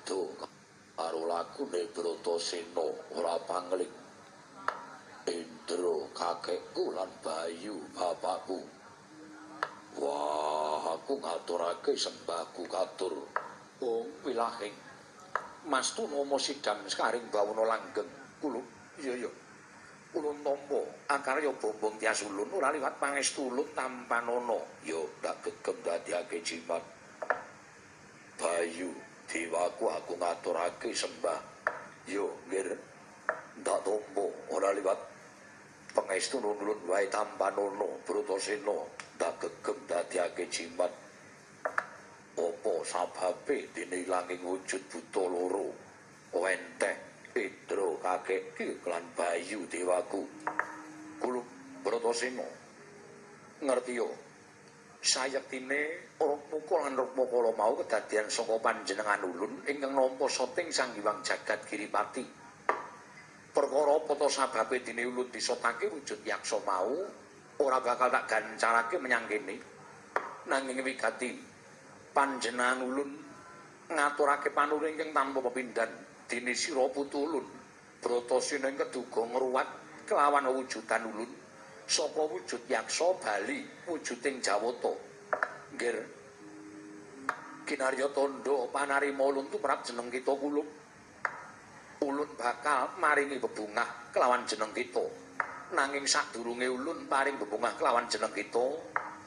padha karo lakune Bratasena ora pangling. Indra kakekku lan Bayu bapakku. Wah, aku ngaturake sembahku katur. Wong wilahing. Mas Tunama sidang sekaring bawana langgeng. Kulo, iya. Kulo tampa akarya bombong tias ulun ora liwat pangestu ulun tampanana. Ya ndak gegem dadiake jimat. Bayu, dewaku aku ngaturake sembah. Yo, nggih. Ndak tampa ora liwat pangestu ulun wae tampanana Bratasena ndak gegem dadiake jimat. Apa sababe dene ilanging wujud buta loro wenteh Indra kakekku lan Bayu dewaku. Kulo Bratasena ngerti yo sayektine Rupaka lan Rupakala mau kedadian saka panjenengan ulun ingkang nampa sating Sang Hyang Jagat Giripati. Perkara apa ta sababe dene ulun disotake wujud yaksa mau ora bakal tak gancarake menyang kene. Nanging wigati panjenengan ulun ngaturake panuring ingkang tanpa pepindhan dene sira putu ulun Bratasena ing keduga ngruwat kelawan wujudan ulun saka wujud yaksa bali wujuding Jawata. Nggih. Kinarya tandha panarima ulun tumrap jeneng kita kulub. Ulun bakal maringi bebungah kelawan jeneng kita. Nanging sadurunge ulun paring bebungah kelawan jeneng kita,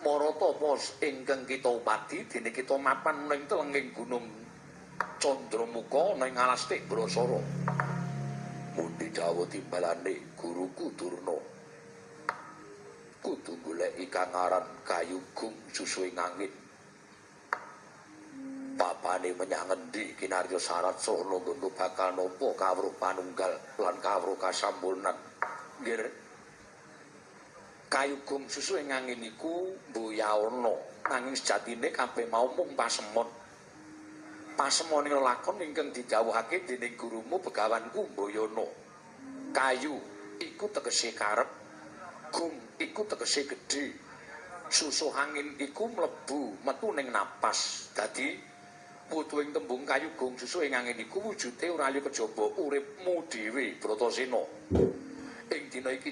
maratapa ingkang kita upadi dene kita mapan ning telenging gunung Candramuka ning Alastik Brasara. Mundi dawuh timbalane guruku Durna. Kudu goleki kang aran Gayugung Susuing Angin. Papane menyang ngendi kinarya syarat saha ngono bakal nampa kawruh panunggal lan kawruh kasampurnan. Nggih. Gayugung Susuing Angin iku mboyawana nanging sejatine kabeh mau mung pasemon. Pasemoning lakon ingkang didhawuhake dening gurumu Begawanku Mbayana. Kayu iku tegese karep, gung iku tegese gedhe. Susuh angin iku mlebu metu ning napas. Dadi putuing tembung Gayugung Susuing Angin iku wujude ora liya kejaba uripmu dhewe Bratasena. Ing dina iki